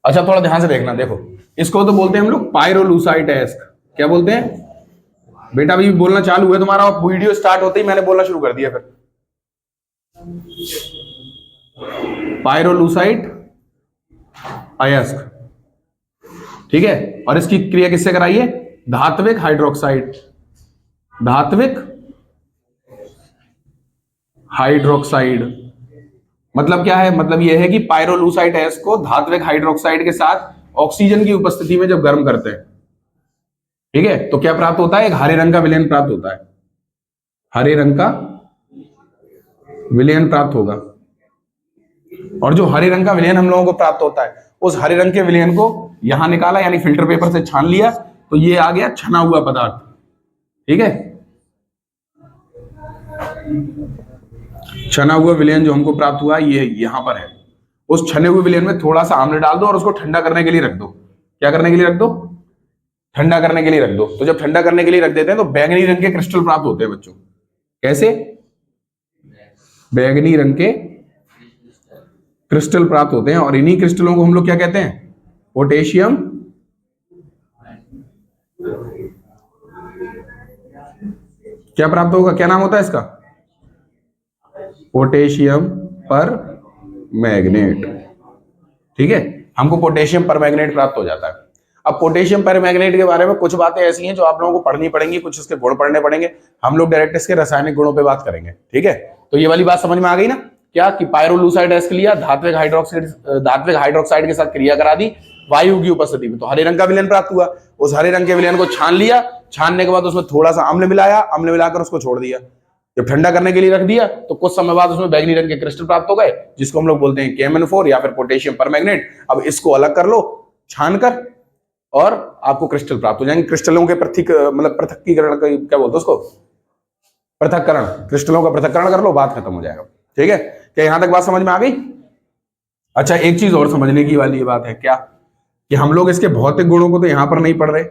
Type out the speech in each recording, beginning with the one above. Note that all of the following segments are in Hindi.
अच्छा थोड़ा ध्यान से देखना, देखो इसको तो बोलते हैं हम लोग पायरोलूसाइट एस्क। क्या बोलते हैं बेटा? अभी बोलना चालू है तुम्हारा, वीडियो स्टार्ट होते ही मैंने बोलना शुरू कर दिया। फिर पायरोलूसाइट अयस्क, ठीक है। और इसकी क्रिया किससे कराइए? धात्विक हाइड्रोक्साइड, धात्विक हाइड्रोक्साइड। मतलब क्या है? मतलब यह है कि पायरोलूसाइट एस्क को धात्विक हाइड्रोक्साइड के साथ ऑक्सीजन की उपस्थिति में जब गर्म करते हैं, ठीक है, तो क्या प्राप्त होता है? एक हरे रंग का विलयन प्राप्त होता है, हरे रंग का विलयन प्राप्त होगा। और जो हरे रंग का विलयन हम लोगों को प्राप्त होता है, उस हरे रंग के विलयन को यहां निकाला, यानी फिल्टर पेपर से छान लिया, तो ये आ गया छना हुआ पदार्थ, ठीक है। छना हुआ विलयन जो हमको प्राप्त हुआ ये यहां पर है। उस छने हुए विलयन में थोड़ा सा आम्ल डाल दो और उसको ठंडा करने के लिए रख दो। क्या करने के लिए रख दो? ठंडा करने के लिए रख दो। तो जब ठंडा करने के लिए रख देते हैं तो बैंगनी रंग के क्रिस्टल प्राप्त होते हैं बच्चों। कैसे? बैंगनी रंग के क्रिस्टल प्राप्त होते हैं, और इन्हीं क्रिस्टलों को हम लोग क्या कहते हैं? पोटेशियम क्या प्राप्त होगा? क्या नाम होता है इसका? पोटेशियम पर मैग्नेट, ठीक है। हमको पोटेशियम पर मैग्नेट प्राप्त हो जाता है। अब पोटेशियम पर मैग्नेट के बारे में कुछ बातें ऐसी हैं जो आप लोगों को पढ़नी पड़ेंगी, कुछ इसके गुण पढ़ने पड़ेंगे। हम लोग डायरेक्ट इसके रासायनिक गुणों पे बात करेंगे, ठीक है। तो ये वाली बात समझ में आ गई ना? क्या कि पायरोलूसाइड एस्क लिया, धात्विक हाइड्रोक्साइड के साथ क्रिया करा दी वायु की उपस्थिति में, तो हरे रंग का विलयन प्राप्त हुआ। उस हरे रंग के विलयन को छान लिया, छानने के बाद उसमें थोड़ा सा अम्ल मिलाया, अम्ल मिलाकर उसको छोड़ दिया। जब ठंडा करने के लिए रख दिया तो कुछ समय बाद उसमें बैंगनी रंग के क्रिस्टल प्राप्त हो गए, जिसको हम लोग बोलते हैं KMnO4 या फिर पोटेशियम परमैंगनेट। अब इसको अलग कर लो छान कर, और आपको क्रिस्टल प्राप्त हो जाएंगे। क्रिस्टलों के मतलब पृथक्कीकरण, क्या बोलते हैं उसको? पृथक्करण। क्रिस्टलों का पृथक्करण कर लो, बात खत्म हो जाएगा, ठीक है। क्या यहां तक बात समझ में आ गई? अच्छा एक चीज और समझने की वाली बात है, क्या कि हम लोग इसके भौतिक गुणों को तो यहां पर नहीं पढ़ रहे।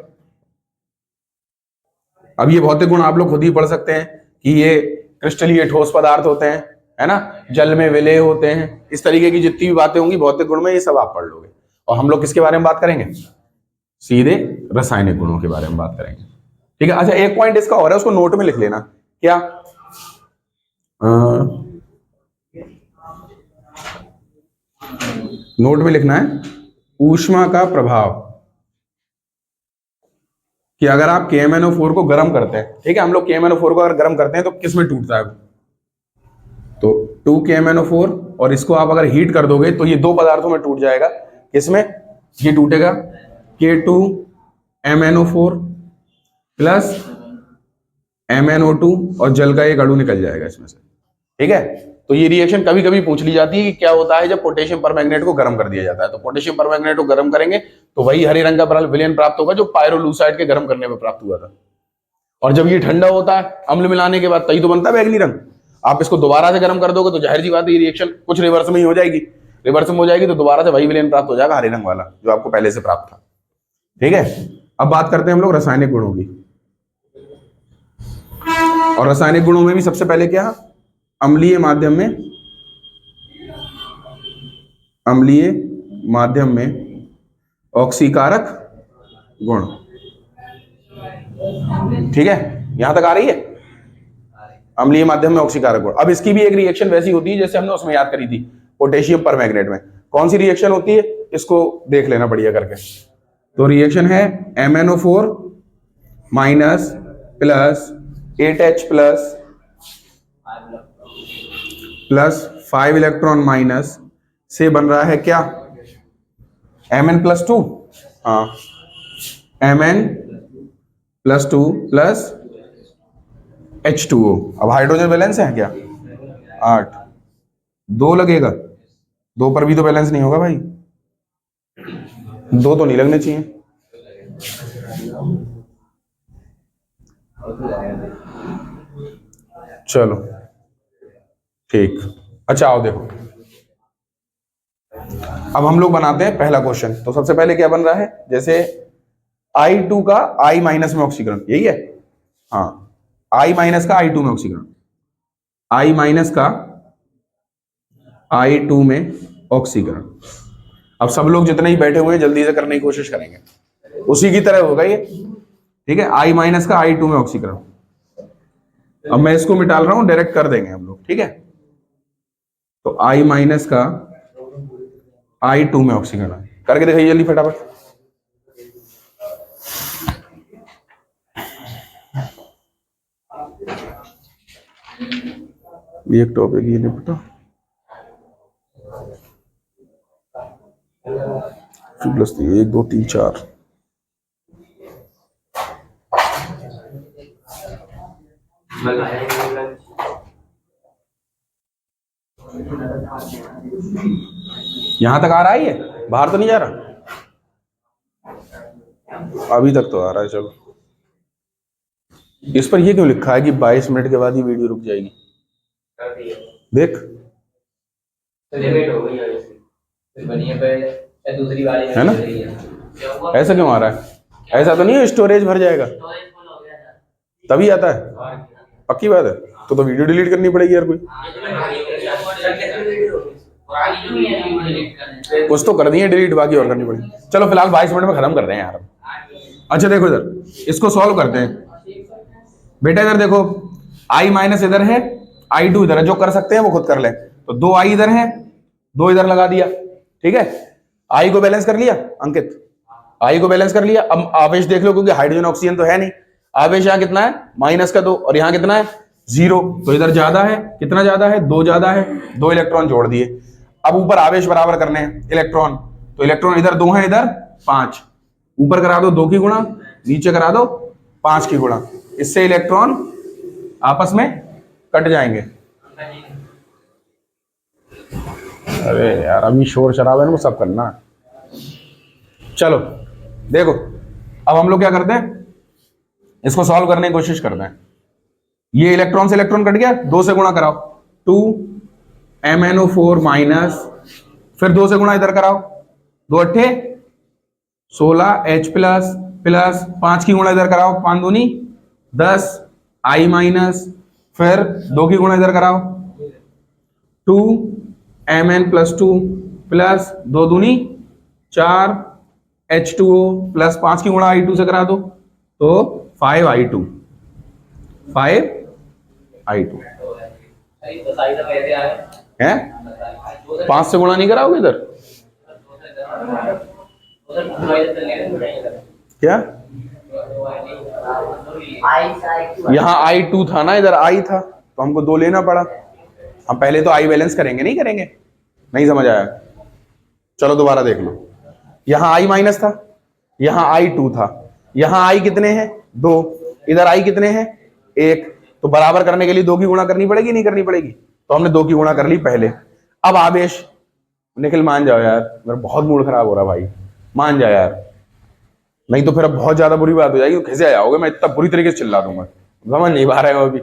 अब ये भौतिक गुण आप लोग खुद ही पढ़ सकते हैं कि ये क्रिस्टलीय ठोस पदार्थ होते हैं, है ना, जल में विलेय होते हैं, इस तरीके की जितनी भी बातें होंगी भौतिक गुण में, ये सब आप पढ़ लोगे। और हम लोग किसके बारे में बात करेंगे? सीधे रासायनिक गुणों के बारे में बात करेंगे, ठीक है। अच्छा एक पॉइंट इसका और है, उसको नोट में लिख लेना। क्या? नोट में लिखना है ऊष्मा का प्रभाव, कि अगर आप KMnO4 को गर्म करते हैं, ठीक है, हम लोग KMnO4 को अगर गर्म करते हैं तो किस में टूटता है? तो 2KMnO4, और इसको आप अगर हीट कर दोगे तो ये दो पदार्थों में टूट जाएगा। किसमें ये टूटेगा? K2MnO4 प्लस MnO2, और जल का एक अणु निकल जाएगा इसमें से, ठीक है। तो ये रिएक्शन कभी कभी पूछ ली जाती है कि क्या होता है जब पोटेशियम परमैंगनेट को गर्म कर दिया जाता है। तो पोटेशियम परमैंगनेट को गर्म करेंगे तो वही हरे रंग का विलयन प्राप्त होगा जो पायरोलूसाइड के गर्म करने में प्राप्त हुआ था। और जब ये ठंडा होता है अम्ल मिलाने के बाद, तभी तो बनता है बैंगनी रंग। आप इसको दोबारा से गर्म कर दोगे तो जाहिर सी बात है ये रिएक्शन कुछ रिवर्स में ही हो जाएगी। रिवर्स में हो जाएगी तो दोबारा से वही विलयन प्राप्त हो जाएगा, हरे रंग वाला जो आपको पहले से प्राप्त था, ठीक है। अब बात करते हैं हम लोग रासायनिक गुणों की। और रासायनिक गुणों में भी सबसे पहले क्या? अम्लीय माध्यम में ऑक्सीकारक गुण, ठीक है। यहां तक आ रही है? अम्लीय माध्यम में ऑक्सीकारक गुण। अब इसकी भी एक रिएक्शन वैसी होती है जैसे हमने उसमें याद करी थी पोटेशियम परमैंगनेट में। कौन सी रिएक्शन होती है इसको देख लेना बढ़िया करके। तो रिएक्शन है MnO4 minus plus 8H plus 5 electron minus से बन रहा है क्या? Mn+2, हाँ, Mn+2 प्लस H2O। अब हाइड्रोजन बैलेंस है क्या? 8, 2 लगेगा, 2 पर भी तो बैलेंस नहीं होगा भाई, 2 तो नहीं लगने चाहिए। चलो ठीक। अच्छा आओ देखो, अब हम लोग बनाते हैं पहला क्वेश्चन। तो सबसे पहले क्या बन रहा है? जैसे I2 का I माइनस में ऑक्सीकरण, यही है, हाँ, I माइनस का I2 में ऑक्सीकरण, I माइनस का I2 में ऑक्सीकरण। अब सब लोग जितने ही बैठे हुए हैं जल्दी से करने की कोशिश करेंगे, उसी की तरह होगा ये, ठीक है। I माइनस का I2 में ऑक्सीकरण। अब मैं इसको मिटा रहा हूं, डायरेक्ट कर देंगे हम लोग, ठीक है। तो I माइनस का I2 में ऑक्सीकरण करके दिखाइए जल्दी फटाफट। ये एक टॉपिक ये नहीं पता, प्लस 1 2 3 4 यहां तक आ रहा है, ये बाहर तो नहीं जा रहा, अभी तक तो आ रहा है। चलो, इस पर ये क्यों लिखा है कि 22 मिनट के बाद ही वीडियो रुक जाएगी? देख है ना, ऐसा क्यों आ रहा है? ऐसा तो नहीं है स्टोरेज भर जाएगा तभी आता है? पक्की बात है, तो वीडियो डिलीट करनी पड़ेगी यार। कोई कुछ तो कर दिए डिलीट, बाकी और करनी पड़ेगी। चलो फिलहाल 22 मिनट में खत्म कर रहे हैं यार। अच्छा देखो इधर, इसको सॉल्व करते हैं बेटा। इधर देखो, I माइनस इधर है, I2 इधर है, जो कर सकते हैं वो खुद कर ले। तो 2 I इधर है, 2 इधर लगा दिया, ठीक है। I को बैलेंस कर लिया अंकित, I को बैलेंस कर लिया। अब आवेश देख लो, क्योंकि हाइड्रोजन ऑक्सीजन तो है नहीं। आवेश यहाँ कितना है, -2, और यहाँ कितना है 0, तो इधर ज्यादा है। कितना ज्यादा है, 2 ज्यादा है, 2 इलेक्ट्रॉन जोड़ दिए। अब ऊपर आवेश बराबर करने हैं इलेक्ट्रॉन, तो इलेक्ट्रॉन इधर 2 है, इधर 5, ऊपर करा दो 2 की गुणा, नीचे करा दो 5 की गुणा, इससे इलेक्ट्रॉन आपस में कट जाएंगे। अरे यार अभी शोर शराबा है ना, सब करना। चलो देखो, अब हम लोग क्या करते हैं, इसको सॉल्व करने की कोशिश करते हैं। ये इलेक्ट्रॉन से इलेक्ट्रॉन कट गया, 2 से गुणा कराओ, 2 MnO4 माइनस, फिर 2 से गुणा इधर कराओ, 2 अट्ठे 16 H प्लस प्लस 5 की गुणा इधर कराओ, 5 दूनी 10 I माइनस, फिर 2 की गुणा इधर कराओ, 2 Mn प्लस 2 प्लस 2 दूनी 4 H2O प्लस 5 की गुणा I2 से करा दो, तो 5 I2 है। 5 से गुणा नहीं कराओगे इधर क्या? यहाँ I2 था ना, इधर I था, तो हमको 2 लेना पड़ा। हम पहले तो I बैलेंस करेंगे, नहीं करेंगे? नहीं समझ आया? चलो दोबारा देख लो। यहाँ I माइनस था, यहाँ I2 था, यहाँ I कितने हैं 2, इधर I कितने हैं 1, तो बराबर करने के लिए 2 की गुणा करनी पड़ेगी, नहीं करनी पड़ेगी? तो हमने 2 की गुणा कर ली पहले। अब आवेश, निखिल मान जाओ यार, मेरा बहुत मूड खराब हो रहा भाई, मान जा यार, नहीं तो फिर अब बहुत ज्यादा बुरी बात हो जाएगी, कैसे जाओगे, मैं इतना बुरी तरीके से चिल्ला दूंगा, समझ नहीं पा रहे हो अभी।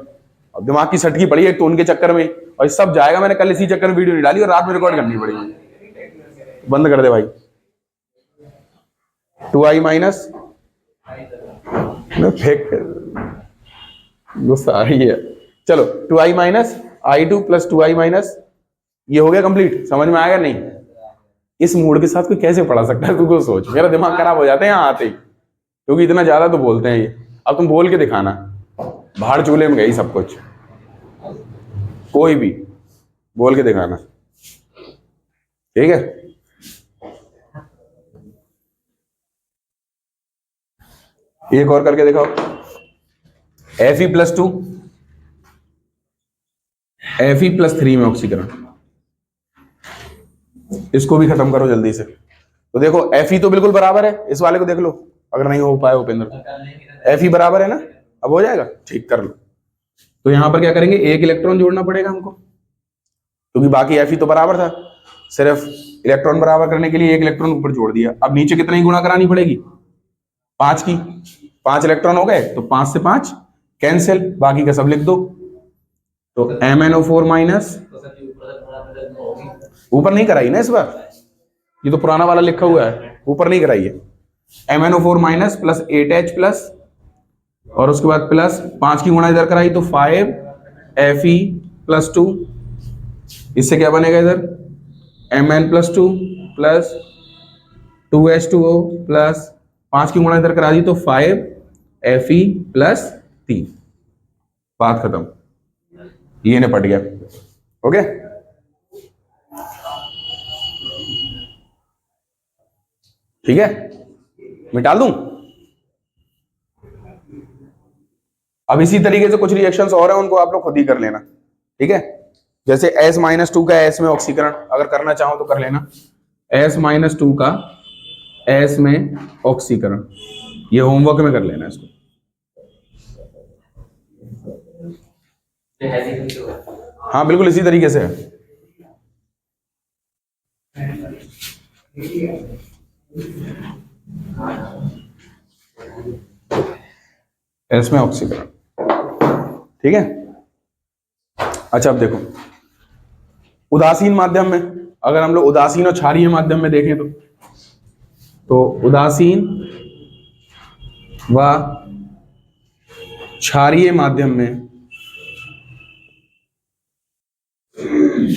अब दिमाग की सटकी पड़ी है तो उनके चक्कर में, और सब जाएगा। मैंने कल इसी चक्कर में वीडियो नहीं डाली और रात में रिकॉर्ड करनी पड़ेगी। बंद कर दे भाई। 2I माइनस, फेंक गुस्सा आ रही है। चलो 2I minus I2 plus 2I minus, ये हो गया कंप्लीट। समझ में आएगा नहीं? इस मूड के साथ कोई कैसे पढ़ा सकता है, तू को सोच। मेरा दिमाग खराब हो जाता है यहाँ आते ही, क्योंकि इतना ज्यादा तो बोलते हैं ये। अब तुम बोल के दिखाना, भाड़ चूल्हे में गई सब कुछ, कोई भी बोल के दिखाना, ठीक है? एक और करके दिखाओ। Fe प्लस 2 Fe प्लस 3 में ऑक्सीकरण, इसको भी खत्म करो जल्दी से। तो देखो Fe तो बिल्कुल बराबर है, इस वाले को देख लो अगर नहीं हो पाए उपेंद्र। Fe बराबर है ना, अब हो जाएगा, ठीक कर लो। तो यहां पर क्या करेंगे, 1 इलेक्ट्रॉन जोड़ना पड़ेगा हमको, क्योंकि बाकी Fe तो बराबर था, सिर्फ इलेक्ट्रॉन बराबर करने के लिए 1 इलेक्ट्रॉन ऊपर जोड़ दिया। अब नीचे कितना ही गुणा करानी पड़ेगी, 5 की। 5 इलेक्ट्रॉन हो गए तो 5 से 5 कैंसिल, बाकी का सब लिख दो। तो MnO4 माइनस, ऊपर नहीं कराई ना इस बार, ये तो पुराना वाला लिखा हुआ है, ऊपर नहीं कराई है। MnO4 minus plus 8H plus, और उसके बाद प्लस 5 की गुणा इधर कराई तो 5 Fe प्लस 2, इससे क्या बनेगा इधर Mn+2 प्लस 2H2O प्लस 5 की गुणा इधर करा दी तो 5Fe+3, बात खत्म, ये निपट गया। ओके, ठीक है, मिटा दूं। अब इसी तरीके से कुछ रिएक्शंस और हैं, उनको आप लोग खुद ही कर लेना, ठीक है। जैसे S-2 का S में ऑक्सीकरण अगर करना चाहो तो कर लेना, S-2 का S में ऑक्सीकरण, ये होमवर्क में कर लेना इसको। हाँ बिल्कुल इसी तरीके से है। S में ऑक्सीकरण, ठीक है। अच्छा अब देखो उदासीन माध्यम में, अगर हम लोग उदासीन और क्षारीय माध्यम में देखें तो उदासीन व क्षारीय माध्यम में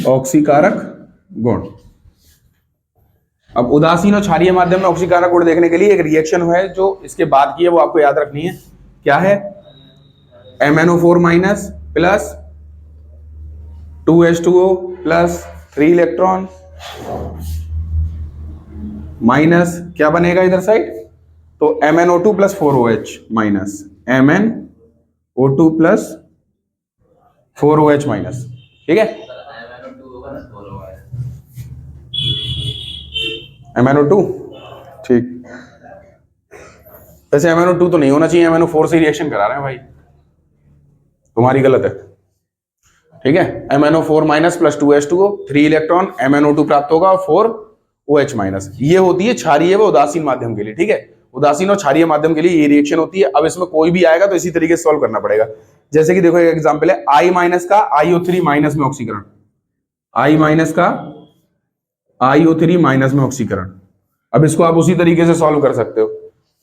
ऑक्सीकारक गुण। अब उदासीन और क्षारीय माध्यम में ऑक्सीकारक गुण देखने के लिए एक रिएक्शन है जो इसके बाद की है, वो आपको याद रखनी है। क्या है? MnO4- plus 2H2O plus 3 electron minus क्या बनेगा इधर साइड, तो MnO2 plus 4OH minus MnO2 plus 4OH minus, ठीक है। MnO2 ठीक, वैसे MnO2 तो नहीं होना चाहिए, MnO4 से रिएक्शन करा रहे हैं भाई, तुम्हारी गलत है, ठीक है। MnO4- plus 2H2O 3 electron MnO2 प्राप्त होगा और 4OH माइनस, ये होती है क्षारीय व उदासीन माध्यम के लिए, ठीक है। उदासीन और क्षारीय माध्यम के लिए ये रिएक्शन होती है। अब इसमें कोई भी आएगा तो इसी तरीके से सॉल्व करना पड़ेगा। जैसे कि देखो एक एग्जांपल है I- का IO3- में ऑक्सीकरण, I- का IO3- में ऑक्सीकरण। अब इसको आप उसी तरीके से सॉल्व कर सकते हो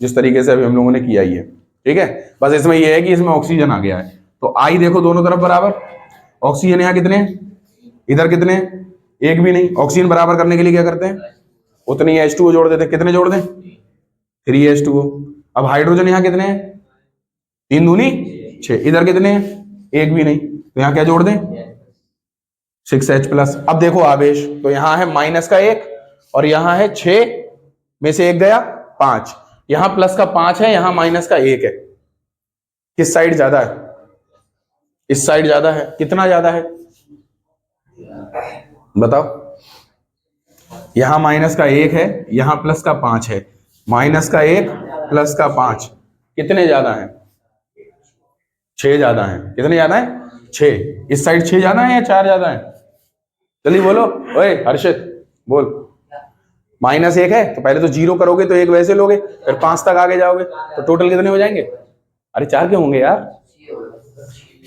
जिस तरीके से अभी हम लोगों ने किया ही है, ठीक है। बस इसमें यह है कि इसमें ऑक्सीजन आ गया है, तो I देखो दोनों तरफ बराबर, ऑक्सीजन यहाँ कितने, इधर कितने, एक भी नहीं। ऑक्सीजन बराबर करने के लिए क्या करते हैं, उतनी H2O जोड़ देते हैं। कितने जोड़ दें, 3H2O। अब हाइड्रोजन यहाँ कितने हैं, 3 दूनी 6, इधर कितने हैं, एक भी नहीं, तो यहाँ क्या जोड़ दें, 6H+। अब देखो आवेश, तो यहाँ है -1 और यहाँ है 6 में से 1 गया 5, यहाँ प्लस का 5 है, यहाँ माइनस का 1 है। किस साइड ज्यादा है, इस साइड ज्यादा है। कितना ज्यादा है बताओ, यहां माइनस का 1 है, यहां प्लस का 5 है, माइनस का 1 प्लस का 5 कितने ज्यादा है, 6 ज्यादा है। कितने ज्यादा है, 6। इस साइड 6 ज्यादा है या 4 ज्यादा है, चलिए बोलो, ओए हर्षित बोल। -1 है तो पहले तो 0 करोगे तो 1 वैसे लोगे, फिर 5 तक आगे जाओगे तो टोटल कितने हो जाएंगे, अरे 4 क्यों होंगे यार,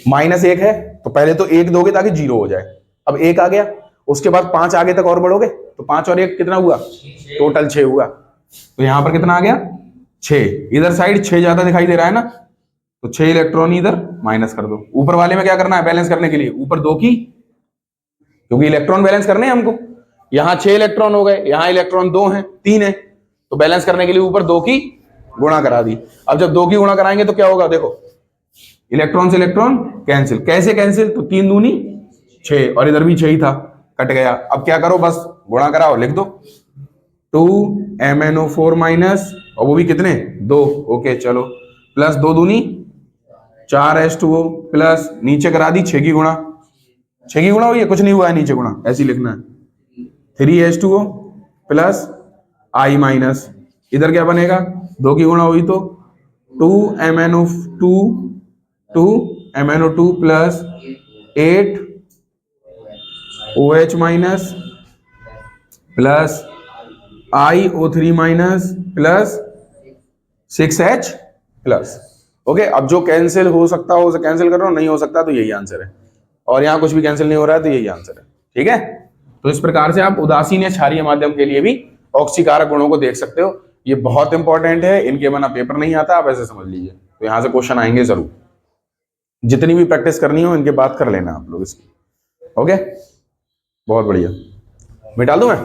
-1 है तो पहले तो 1 दोगे ताकि 0 हो जाए। अब 1 आ गया, उसके बाद 5 आगे तक और बढ़ोगे तो 5 और 1 कितना हुआ, टोटल 6 हुआ। तो यहां पर कितना आ गया, 6। इधर साइड 6 ज्यादा दिखाई दे रहा है ना, तो 6 इलेक्ट्रॉन इधर माइनस कर दो। ऊपर वाले में क्या करना है, बैलेंस करने के लिए ऊपर 2 की, क्योंकि इलेक्ट्रॉन बैलेंस करने हैं हमको। यहां 6 इलेक्ट्रॉन हो गए, यहां इलेक्ट्रॉन 2 हैं, 3 है, तो बैलेंस करने के लिए ऊपर 2 की गुणा करा दी। अब जब 2 की गुणा कराएंगे तो क्या होगा, देखो इलेक्ट्रॉन से इलेक्ट्रॉन कैंसिल, कैसे कैंसिल, तो 3 दूनी 6 और इधर भी 6 ही था, कट गया। अब क्या करो, बस गुणा कराओ, लिख दो 2 MnO4- और वो भी कितने, 2, ओके चलो, प्लस 2 दूनी 4 H2O प्लस नीचे करा दी 6 की गुणा, 6 की गुणा हुई है, कुछ नहीं हुआ है नीचे गुणा, ऐसे ही लिखना है 3H2O प्लस I-, इधर क्या बनेगा, 2 की गुणा हुई तो 2 MnO2 plus 8 OH- plus IO3- plus 6H+। Okay, अब जो कैंसिल हो सकता हो उसे कैंसिल करो, नहीं हो सकता तो यही आंसर है, और यहां कुछ भी कैंसिल नहीं हो रहा है तो यही आंसर है, ठीक है। तो इस प्रकार से आप उदासीन या क्षारीय माध्यम के लिए भी ऑक्सीकारक गुणों को देख सकते हो। ये बहुत इंपॉर्टेंट है, इनके बिना पेपर नहीं आता, आप ऐसे समझ लीजिए। तो यहां से क्वेश्चन आएंगे जरूर, जितनी भी प्रैक्टिस करनी हो इनके बात कर लेना आप लोग इसकी। ओके, बहुत बढ़िया। मिटा दूं मैं?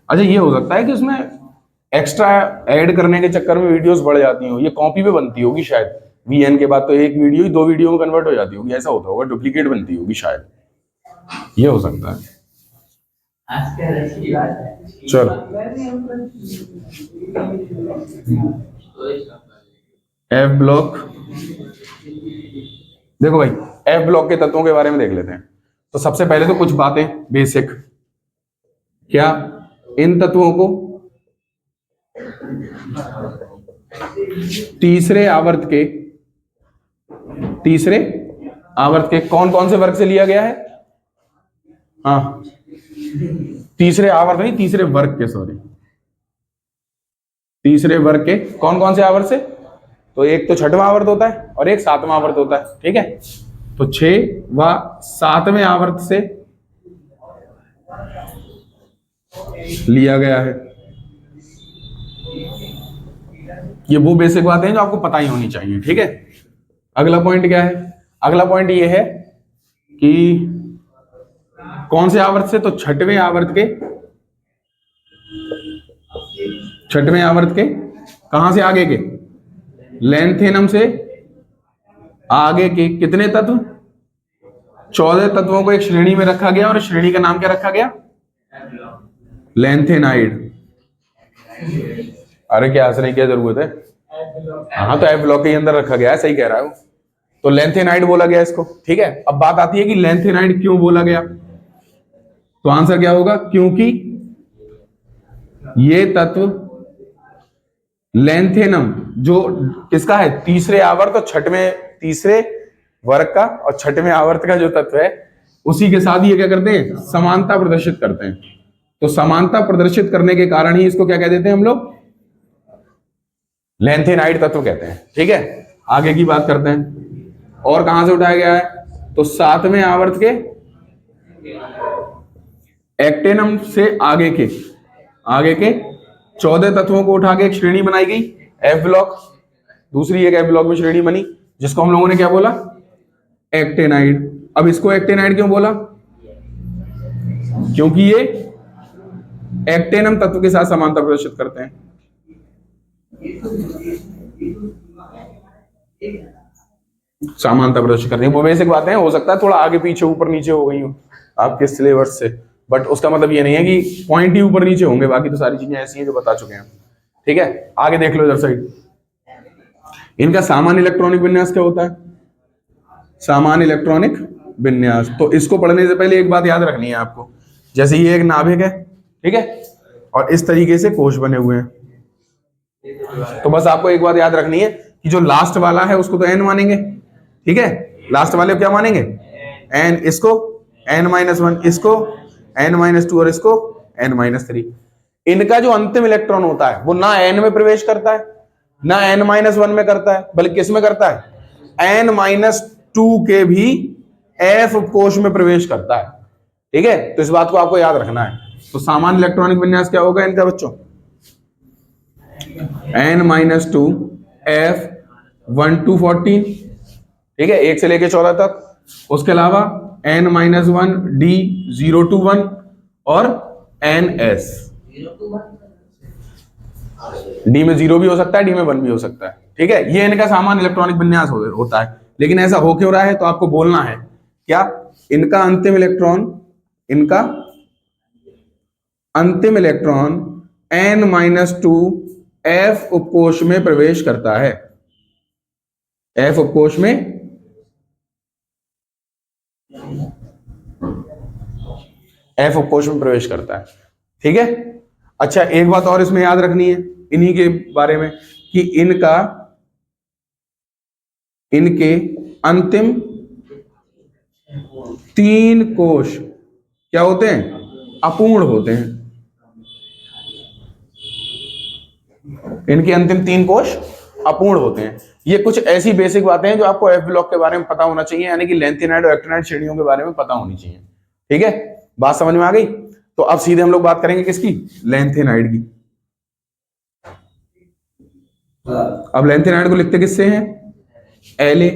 अच्छा, ये हो सकता है कि उसमें एक्स्ट्रा ऐड करने के चक्कर में वीडियोस बढ़ जाती हो, ये कॉपी पे बनती होगी शायद। वीएन के बाद तो एक वीडियो ही 2 वीडियो में कन्वर्ट हो जाती होगी, ऐसा होता होगा, डुप्लीकेट बनती होगी शायद, ये हो सकता है। चलो, एफ ब्लॉक, देखो भाई, एफ ब्लॉक के तत्वों के बारे में देख लेते हैं। तो सबसे पहले तो कुछ बातें बेसिक, क्या इन तत्वों को तीसरे आवर्त के कौन कौन से वर्ग से लिया गया है? हाँ, तीसरे आवर्त नहीं, तीसरे वर्ग के, सॉरी, तीसरे वर्ग के कौन कौन से आवर्त से? तो एक तो छठवां आवर्त होता है और एक सातवां आवर्त होता है, ठीक है। तो 6 व 7वें आवर्त से लिया गया है। ये वो बेसिक बातें हैं जो आपको पता ही होनी चाहिए, ठीक है। अगला पॉइंट क्या है? अगला पॉइंट ये है कि कौन से आवर्त से? तो छठवें आवर्त के कहां से आगे के? लेंथेनम से आगे के कितने तत्व? 14 तत्वों को एक श्रेणी में रखा गया और श्रेणी का नाम क्या रखा गया? लेंथेनाइड। अरे क्या हंसने की क्या जरूरत है? हाँ, तो एफ ब्लॉक के अंदर रखा गया है, सही कह रहा है वो। तो लेंथेनाइड बोला गया इसको, ठीक है। अब बात आती है कि लेंथेनाइड क्यों बोला गया? तो आंसर क्या होगा? क्योंकि ये तत्व लेंथेनम जो किसका है? तीसरे आवर्त और तीसरे वर्ग का और छठवें आवर्त का जो तत्व है, उसी के साथ ये क्या करते हैं? समानता प्रदर्शित करते हैं। तो समानता प्रदर्शित करने के कारण ही इसको क्या कह देते हैं हम लोग? लेंथेनाइड तत्व कहते हैं, ठीक है। आगे की बात करते हैं, और कहां से उठाया गया है? तो 7वें आवर्त के एक्टेनम से आगे के 14 तत्वों को उठा के एक श्रेणी बनाई गई, एफ ब्लॉक। दूसरी एक एफ ब्लॉक में श्रेणी बनी जिसको हम लोगों ने क्या बोला? एक्टेनाइड। अब इसको एक्टेनाइड क्यों बोला? क्योंकि ये एक्टेनम तत्व के साथ समानता प्रदर्शित करते हैं। समानता प्रदर्शित करते हैं, वो बेसिक बातें, हो सकता है थोड़ा आगे पीछे ऊपर नीचे हो गई हो आपके सिलेबस से, बट उसका मतलब ये नहीं है कि पॉइंट ही ऊपर नीचे होंगे, बाकी तो सारी चीजें ऐसी हैं जो बता चुके हैं, ठीक है। आगे देख लो इधर साइड, इनका सामान्य इलेक्ट्रॉनिक विन्यास क्या होता है? सामान्य इलेक्ट्रॉनिक विन्यास, तो इसको पढ़ने से पहले एक बात याद रखनी है आपको। जैसे ये एक नाभिक है, ठीक है, और इस तरीके से कोश बने हुए हैं, तो बस आपको एक बात याद रखनी है कि जो लास्ट वाला है उसको तो एन मानेंगे, ठीक है। लास्ट वाले को क्या मानेंगे? एन, इसको n-1, इसको n-2 और इसको n-3। इनका जो अंतिम इलेक्ट्रॉन होता है वो ना n में प्रवेश करता है ना n-1 में करता है, बल्कि किस में करता है? n-2 के भी f कोश में प्रवेश करता है, ठीक है। तो इस बात को आपको याद रखना है। तो सामान्य इलेक्ट्रॉनिक विन्यास क्या होगा इनका बच्चों? n-2 f1 to 14, ठीक है, 1 से लेके 14 तक। उसके अलावा n-1 d0 to 1 और ns। डी में 0 भी हो सकता है, डी में 1 भी हो सकता है, ठीक है। ये इनका सामान्य इलेक्ट्रॉनिक विन्यास होता है। लेकिन ऐसा हो क्यों रहा है तो आपको बोलना है क्या? इनका अंतिम इलेक्ट्रॉन n-2 f उपकोश में प्रवेश करता है, f उपकोश में प्रवेश करता है, ठीक है। अच्छा, एक बात और इसमें याद रखनी है इन्हीं के बारे में कि इनके अंतिम 3 कोश क्या होते हैं? अपूर्ण होते हैं। इनके अंतिम 3 कोश अपूर्ण होते हैं। ये कुछ ऐसी बेसिक बातें हैं जो आपको एफ ब्लॉक के बारे में पता होना चाहिए, यानी कि लैंथेनाइड और एक्टिनाइड श्रेणियों के बारे में पता होनी चाहिए। ठीक है, बात समझ में आ गई? तो अब सीधे हम लोग बात करेंगे किसकी? लैंथेनाइड की। अब लैंथेनाइड को लिखते किससे हैं? La,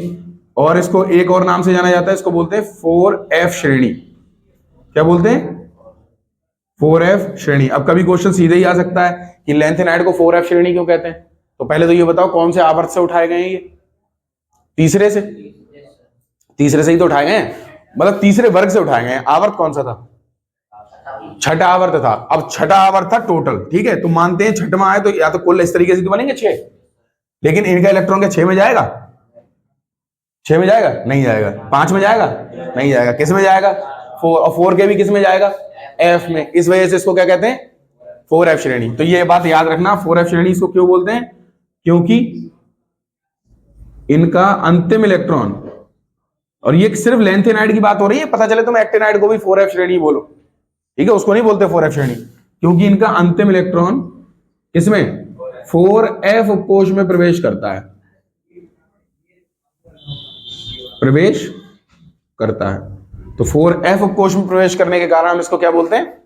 और इसको एक और नाम से जाना जाता है, इसको बोलते हैं 4F श्रेणी। क्या बोलते हैं? 4F श्रेणी। अब कभी क्वेश्चन सीधे ही आ सकता है कि लैंथेनाइड को 4F श्रेणी क्यों कहते हैं? तो पहले तो ये बताओ कौन से आवर्त से उठाए गए हैं ये? तीसरे से। तीसरे से ही तो उठाए गए हैं, मतलब तीसरे वर्ग से उठाए गए हैं। आवर्त कौन सा था? छठा आवर्त था। अब छठा आवर्त था टोटल, ठीक है, तो मानते हैं छठवां आए तो या तो कुल इस तरीके से तो बनेंगे 6, लेकिन इनका इलेक्ट्रॉन क्या 6 में जाएगा? 6 में जाएगा? नहीं जाएगा। 5 में जाएगा? नहीं जाएगा। किस में जाएगा? 4, और 4 के भी किस में जाएगा? F में। इस वजह से इसको क्या कहते हैं? 4F श्रेणी। तो ये बात याद रखना, 4F श्रेणी इसको क्यों बोलते हैं? क्योंकि इनका अंतिम इलेक्ट्रॉन, और ये सिर्फ लैंथेनाइड की बात हो रही है, पता चले तुम एक्टिनाइड को भी 4F श्रेणी बोलो, ठीक है, उसको नहीं बोलते 4F श्रेणी, क्योंकि इनका अंतिम इलेक्ट्रॉन किसमें? 4F उपकोष में प्रवेश करता है, प्रवेश करता है। तो 4F उपकोष में प्रवेश करने के कारण हम इसको क्या बोलते हैं?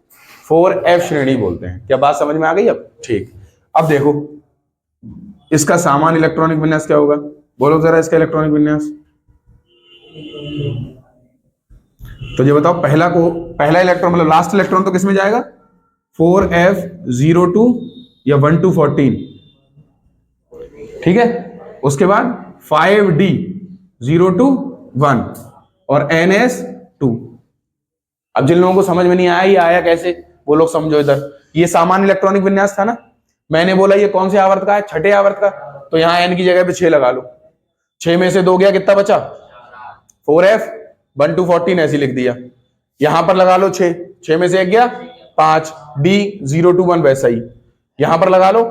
4F श्रेणी बोलते हैं। क्या बात समझ में आ गई अब? ठीक। अब देखो इसका सामान्य इलेक्ट्रॉनिक विन्यास क्या होगा? बोलो जरा इसका इलेक्ट्रॉनिक विन्यास। तो ये बताओ, पहला इलेक्ट्रॉन मतलब लास्ट इलेक्ट्रॉन तो किसमें जाएगा? 4F02 या 1,2,14, ठीक है। उसके बाद 5D02,1 और NS2। अब जिन लोगों को समझ में नहीं आया ये आया कैसे, वो लोग समझो इधर। ये सामान्य इलेक्ट्रॉनिक विन्यास था ना, मैंने बोला ये कौन से आवर्त का है? छठे आवर्त का। तो यहां N की जगह पे 6 लगा लो। 6 में से 2 गया, कितना बचा? 4F 1,2,14 ऐसे लिख दिया। यहां पर लगा लो 6, 6 में से 1 गया 5, D021 वैसा ही। यहां पर लगा लो